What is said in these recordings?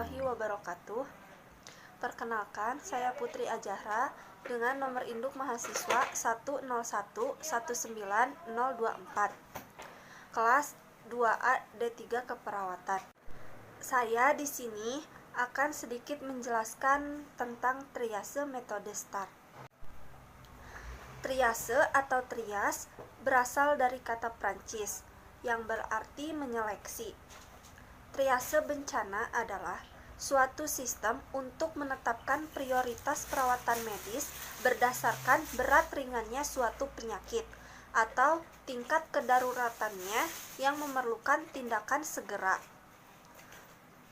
warahmatullahi wabarakatuh. Perkenalkan, saya Putri Ajahra dengan nomor induk mahasiswa 1011924, kelas 2A D3 Keperawatan. Saya di sini akan sedikit menjelaskan tentang triase metode STAR. Triase atau trias berasal dari kata Prancis yang berarti menyeleksi. Triase bencana adalah suatu sistem untuk menetapkan prioritas perawatan medis berdasarkan berat ringannya suatu penyakit atau tingkat kedaruratannya yang memerlukan tindakan segera.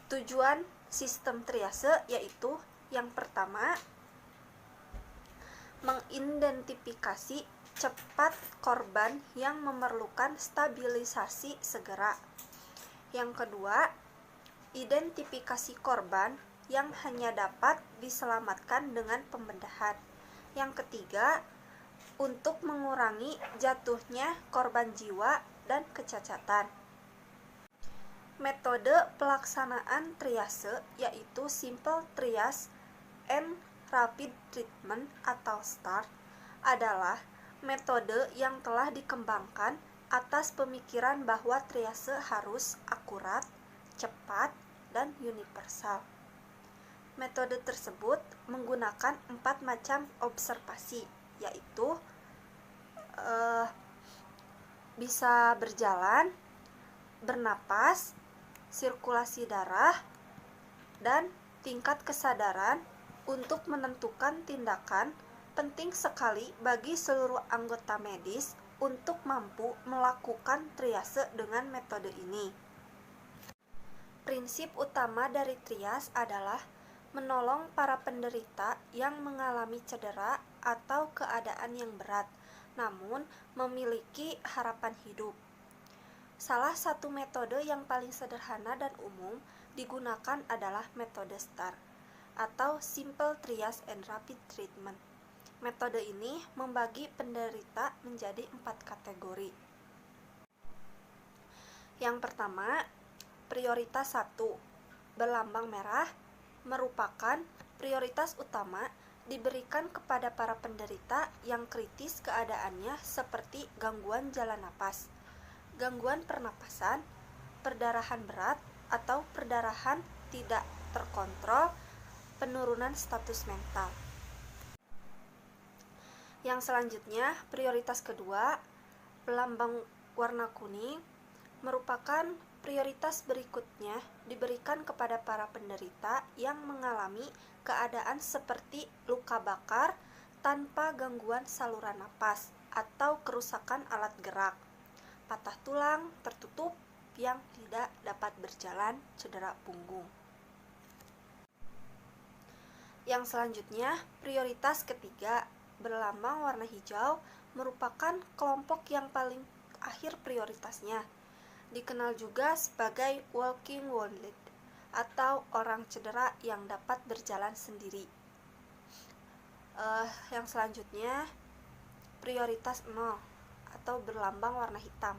Tujuan sistem triase yaitu yang pertama, mengidentifikasi cepat korban yang memerlukan stabilisasi segera. Yang kedua, identifikasi korban yang hanya dapat diselamatkan dengan pembedahan. Yang ketiga, untuk mengurangi jatuhnya korban jiwa dan kecacatan. Metode pelaksanaan triase yaitu simple triage and rapid treatment atau STAR adalah metode yang telah dikembangkan atas pemikiran bahwa triase harus akurat, cepat, dan universal. Metode tersebut menggunakan 4 macam observasi, yaitu bisa berjalan, bernapas, sirkulasi darah, dan tingkat kesadaran untuk menentukan tindakan penting sekali bagi seluruh anggota medis untuk mampu melakukan triase dengan metode ini. Prinsip utama dari trias adalah menolong para penderita yang mengalami cedera atau keadaan yang berat, namun memiliki harapan hidup. Salah satu metode yang paling sederhana dan umum digunakan adalah metode STAR atau Simple Triage and Rapid Treatment. Metode ini membagi penderita menjadi 4 kategori. Yang pertama, prioritas 1, berlambang merah, merupakan prioritas utama diberikan kepada para penderita yang kritis keadaannya seperti gangguan jalan napas, gangguan pernapasan, perdarahan berat atau perdarahan tidak terkontrol, penurunan status mental. Yang selanjutnya, prioritas kedua, berlambang warna kuning, merupakan prioritas berikutnya diberikan kepada para penderita yang mengalami keadaan seperti luka bakar tanpa gangguan saluran napas atau kerusakan alat gerak, patah tulang tertutup yang tidak dapat berjalan, cedera punggung. Yang selanjutnya, prioritas ketiga, berlambang warna hijau, merupakan kelompok yang paling akhir prioritasnya. Dikenal juga sebagai walking wounded atau orang cedera yang dapat berjalan sendiri. Yang selanjutnya, prioritas 0 atau berlambang warna hitam,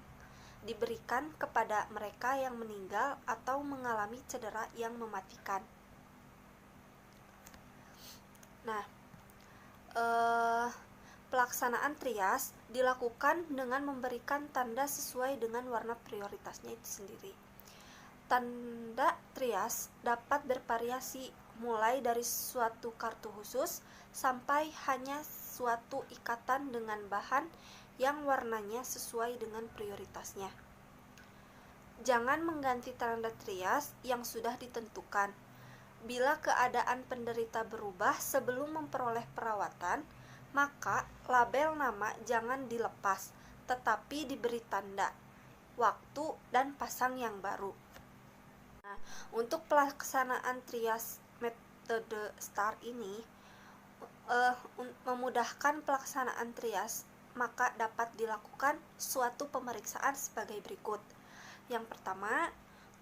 diberikan kepada mereka yang meninggal atau mengalami cedera yang mematikan. Nah, pelaksanaan trias dilakukan dengan memberikan tanda sesuai dengan warna prioritasnya itu sendiri. Tanda trias dapat bervariasi mulai dari suatu kartu khusus sampai hanya suatu ikatan dengan bahan yang warnanya sesuai dengan prioritasnya. Jangan mengganti tanda trias yang sudah ditentukan. Bila keadaan penderita berubah sebelum memperoleh perawatan, maka label nama jangan dilepas, tetapi diberi tanda, waktu, dan pasang yang baru. Nah, untuk pelaksanaan trias metode STAR ini, memudahkan pelaksanaan trias, maka dapat dilakukan suatu pemeriksaan sebagai berikut. Yang pertama,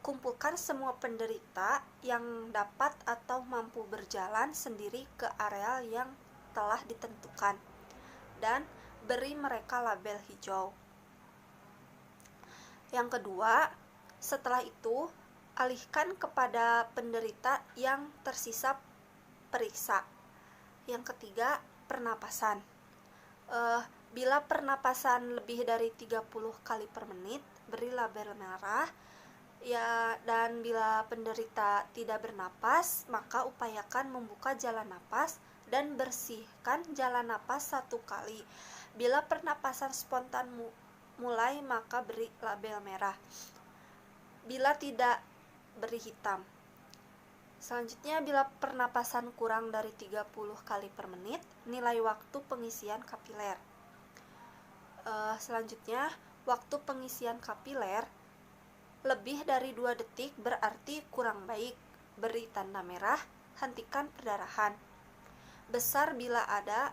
kumpulkan semua penderita yang dapat atau mampu berjalan sendiri ke area yang telah ditentukan dan beri mereka label hijau. Yang kedua, setelah itu alihkan kepada penderita yang tersisa periksa. Yang ketiga, pernapasan. Bila pernapasan lebih dari 30 kali per menit, beri label merah. Ya, dan bila penderita tidak bernapas, maka upayakan membuka jalan napas dan bersihkan jalan napas 1 kali. Bila pernapasan spontan mulai, maka beri label merah. Bila tidak, beri hitam. Selanjutnya, bila pernapasan kurang dari 30 kali per menit, nilai waktu pengisian kapiler. Selanjutnya, waktu pengisian kapiler lebih dari 2 detik berarti kurang baik, beri tanda merah, hentikan perdarahan. Besar bila ada.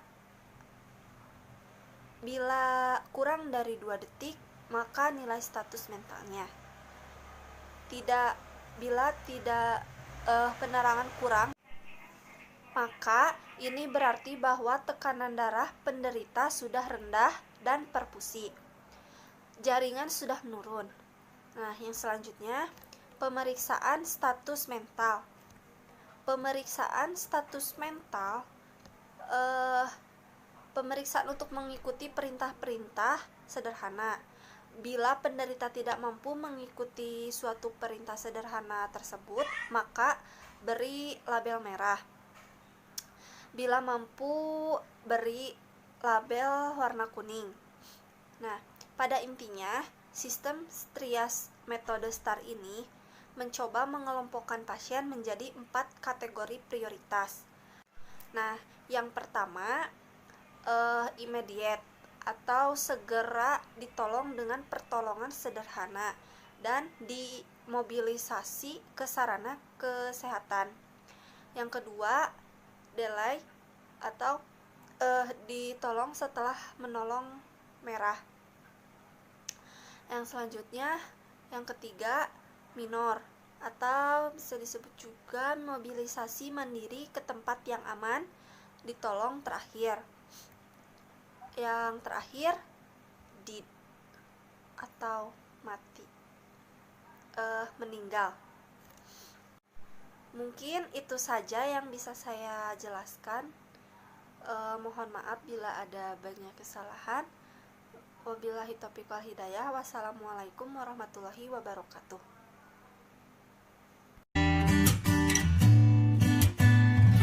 Bila kurang dari 2 detik, maka nilai status mentalnya. Bila tidak penerangan kurang, maka ini berarti bahwa tekanan darah penderita sudah rendah dan perfusi. Jaringan sudah menurun. Nah, yang selanjutnya, pemeriksaan status mental. Pemeriksaan status mental, pemeriksaan untuk mengikuti perintah-perintah sederhana. Bila penderita tidak mampu mengikuti suatu perintah sederhana tersebut, maka beri label merah. Bila mampu, beri label warna kuning. Nah, pada intinya, sistem trias metode STAR ini mencoba mengelompokkan pasien menjadi 4 kategori prioritas. Nah, yang pertama, immediate atau segera ditolong dengan pertolongan sederhana dan dimobilisasi ke sarana kesehatan. Yang kedua, delay atau ditolong setelah menolong merah. Yang selanjutnya, yang ketiga, minor atau bisa disebut juga mobilisasi mandiri ke tempat yang aman, ditolong terakhir. Yang terakhir, dead atau mati, meninggal. Mungkin itu saja yang bisa saya jelaskan. Mohon maaf bila ada banyak kesalahan. Wabillahi taufiq wal hidayah. Wassalamualaikum warahmatullahi wabarakatuh.